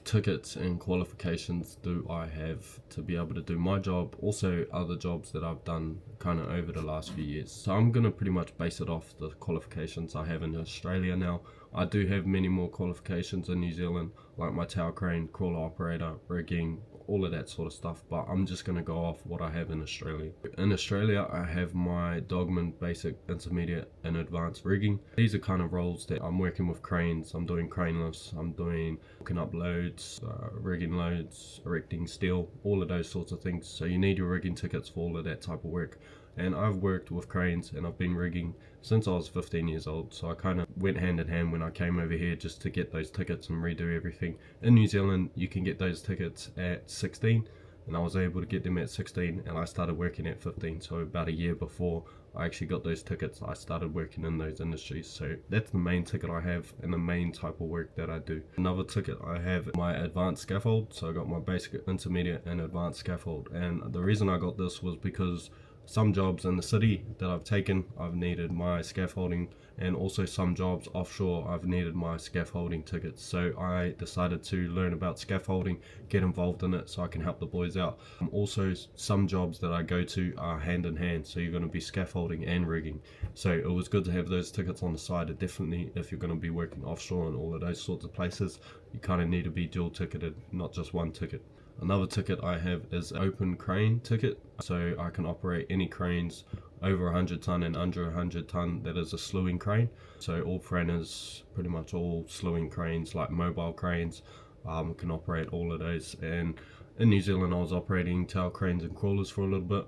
tickets and qualifications do I have to be able to do my job, also other jobs that I've done kind of over the last few years. So I'm going to pretty much base it off the qualifications I have in Australia now. I do have many more qualifications in New Zealand, like my tower crane, crawler operator, rigging, all of that sort of stuff, but I'm just going to go off what I have in Australia. In Australia, I have my Dogman basic, intermediate and advanced rigging. These are kind of roles that I'm working with cranes. I'm doing crane lifts, I'm doing hooking up loads, rigging loads, erecting steel, all of those sorts of things. So you need your rigging tickets for all of that type of work. And I've worked with cranes and I've been rigging since I was 15 years old, so I kind of went hand in hand when I came over here just to get those tickets and redo everything. In New Zealand you can get those tickets at 16, and I was able to get them at 16, and I started working at 15, so about a year before I actually got those tickets I started working in those industries. So that's the main ticket I have and the main type of work that I do. Another ticket I have my advanced scaffold, so I got my basic, intermediate and advanced scaffold, and the reason I got this was because some jobs in the city that I've taken, I've needed my scaffolding, and also some jobs offshore, I've needed my scaffolding tickets. So I decided to learn about scaffolding, get involved in it so I can help the boys out. Also, some jobs that I go to are hand in hand, so you're going to be scaffolding and rigging. So it was good to have those tickets on the side. And definitely, if you're going to be working offshore and all of those sorts of places, you kind of need to be dual ticketed, not just one ticket. Another ticket I have is open crane ticket, so I can operate any cranes over 100 ton and under 100 ton that is a slewing crane. So all freiners, pretty much all slewing cranes like mobile cranes, can operate all of those. And in New Zealand I was operating tower cranes and crawlers for a little bit,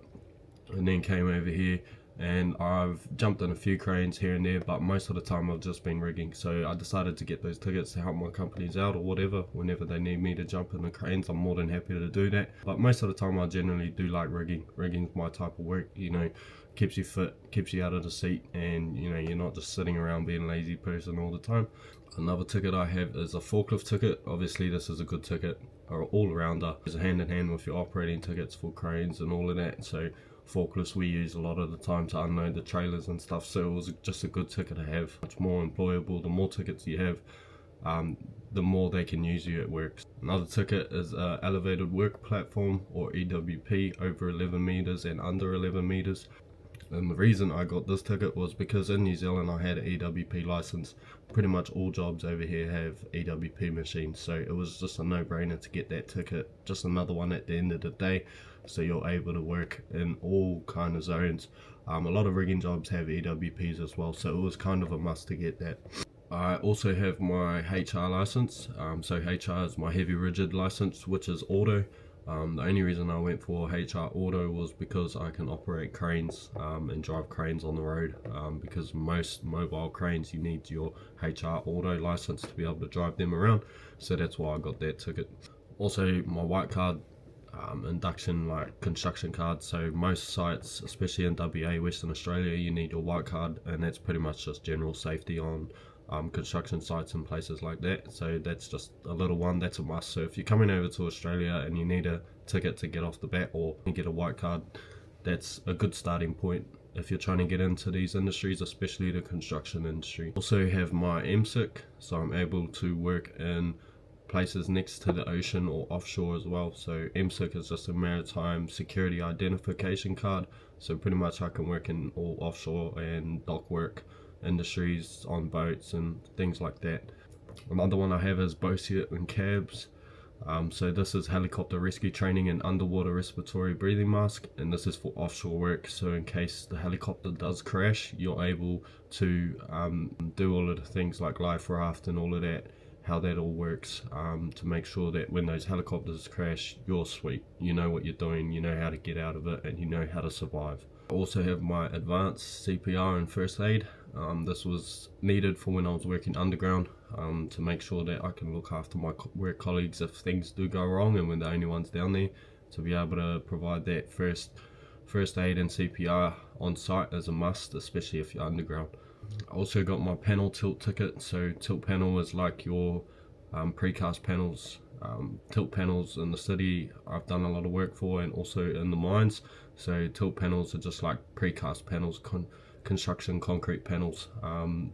and then came over here and I've jumped in a few cranes here and there, but most of the time I've just been rigging. So I decided to get those tickets to help my companies out or whatever. Whenever they need me to jump in the cranes, I'm more than happy to do that, but most of the time I generally do like rigging. Rigging's my type of work, you know, keeps you fit, keeps you out of the seat, and you know, you're not just sitting around being a lazy person all the time. Another ticket I have is a forklift ticket. Obviously this is a good ticket, or all-rounder. It's a hand in hand with your operating tickets for cranes and all of that. So forklifts we use a lot of the time to unload the trailers and stuff, so it was just a good ticket to have. Much more employable. The more tickets you have, the more they can use you at work. Another ticket is elevated work platform, or EWP, over 11 meters and under 11 meters. And the reason I got this ticket was because in New Zealand I had an EWP license. Pretty much all jobs over here have EWP machines, so it was just a no-brainer to get that ticket. Just another one at the end of the day, so you're able to work in all kind of zones. A lot of rigging jobs have EWPs as well, so it was kind of a must to get that. I also have my HR license, so HR is my heavy rigid license, which is auto. The only reason I went for HR Auto was because I can operate cranes and drive cranes on the road, because most mobile cranes you need your HR Auto license to be able to drive them around, so that's why I got that ticket. Also my white card, induction, like construction card. So most sites, especially in WA, Western Australia, you need your white card, and that's pretty much just general safety on construction sites and places like that. So that's just a little one, that's a must. So if you're coming over to Australia and you need a ticket to get off the bat, or you get a white card, that's a good starting point if you're trying to get into these industries, especially the construction industry. Also have my MSIC, so I'm able to work in places next to the ocean or offshore as well. So MSIC is just a maritime security identification card, so pretty much I can work in all offshore and dock work industries, on boats and things like that. Another one I have is BOSIT and CABS. So this is helicopter rescue training and underwater respiratory breathing mask, and this is for offshore work. So in case the helicopter does crash, you're able to do all of the things like life raft and all of that, how that all works, to make sure that when those helicopters crash, you're sweet, you know what you're doing, you know how to get out of it, and you know how to survive. I also have my advanced CPR and first aid. This was needed for when I was working underground, to make sure that I can look after my work colleagues if things do go wrong and we're the only ones down there, to be able to provide that first aid and CPR on site is a must, especially if you're underground. I also got my panel tilt ticket. So tilt panel is like your precast panels. Tilt panels in the city I've done a lot of work for, and also in the mines. So tilt panels are just like precast panels, construction concrete panels.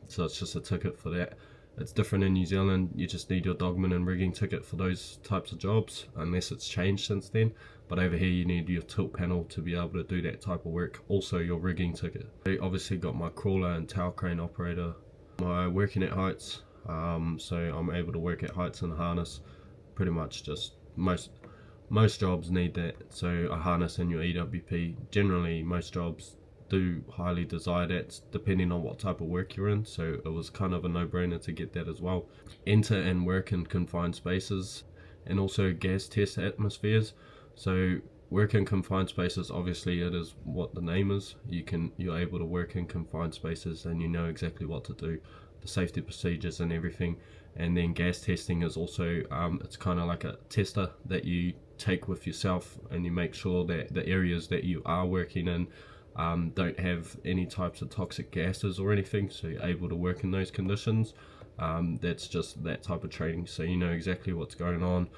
So it's just a ticket for that. It's different in New Zealand. You just need your dogman and rigging ticket for those types of jobs, unless it's changed since then. But over here you need your tilt panel to be able to do that type of work, also your rigging ticket. I obviously got my crawler and tower crane operator, my working at heights, so I'm able to work at heights and harness. Pretty much just most jobs need that, so a harness and your EWP. Generally most jobs do highly desire that, depending on what type of work you're in, so it was kind of a no-brainer to get that as well. Enter and work in confined spaces, and also gas test atmospheres. So work in confined spaces, obviously it is what the name is. You're able to work in confined spaces and you know exactly what to do, the safety procedures and everything. And then gas testing is also it's kind of like a tester that you take with yourself, and you make sure that the areas that you are working in don't have any types of toxic gases or anything, so you're able to work in those conditions. That's just that type of training, so you know exactly what's going on.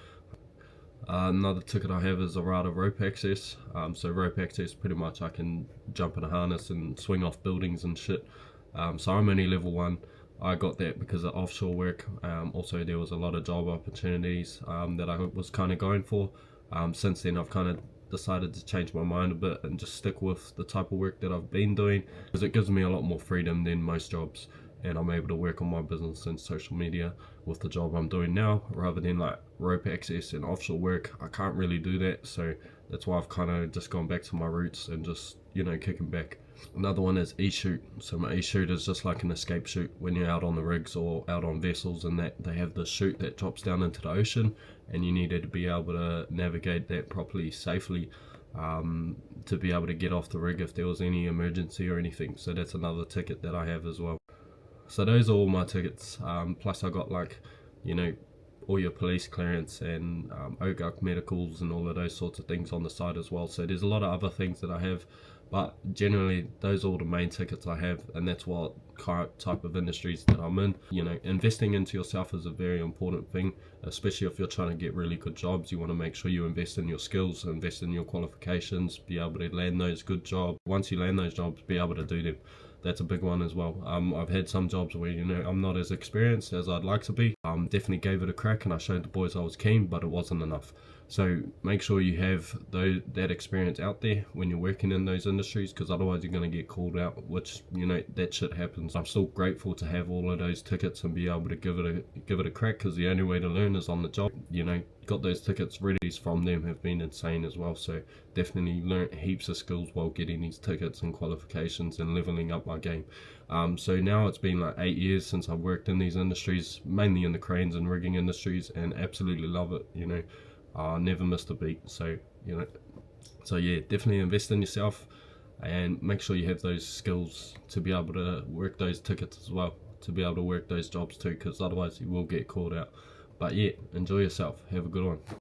Another ticket I have is a RADA rope access. So rope access, pretty much I can jump in a harness and swing off buildings and shit. So I'm only level 1. I got that because of offshore work. Also there was a lot of job opportunities that I was kind of going for. Since then I've kind of decided to change my mind a bit and just stick with the type of work that I've been doing, because it gives me a lot more freedom than most jobs, and I'm able to work on my business and social media with the job I'm doing now, rather than like rope access and offshore work. I can't really do that, so that's why I've kind of just gone back to my roots and just, you know, kicking back. Another one is e-shoot. So my e-shoot is just like an escape chute when you're out on the rigs or out on vessels, and that they have the chute that drops down into the ocean, and you needed to be able to navigate that properly, safely, to be able to get off the rig if there was any emergency or anything. So that's another ticket that I have as well. So those are all my tickets, plus I got, like, you know, all your police clearance and OGUC medicals and all of those sorts of things on the side as well. So there's a lot of other things that I have, but generally those are all the main tickets I have, and that's what type of industries that I'm in. You know, investing into yourself is a very important thing, especially if you're trying to get really good jobs. You want to make sure you invest in your skills, invest in your qualifications, be able to land those good jobs. Once you land those jobs, be able to do them. That's a big one as well. I've had some jobs where, you know, I'm not as experienced as I'd like to be. Definitely gave it a crack and I showed the boys I was keen, but it wasn't enough. So make sure you have that experience out there when you're working in those industries, because otherwise you're going to get called out, which, you know, that shit happens. I'm still grateful to have all of those tickets and be able to give it a crack, because the only way to learn is on the job. You know, got those tickets ready from them have been insane as well. So definitely learnt heaps of skills while getting these tickets and qualifications and leveling up my game. So now it's been like 8 years since I've worked in these industries, mainly in the cranes and rigging industries, and absolutely love it. You know, I never missed a beat. So, you know, so yeah, definitely invest in yourself and make sure you have those skills to be able to work those tickets as well, to be able to work those jobs too, because otherwise you will get called out. But yeah, enjoy yourself. Have a good one.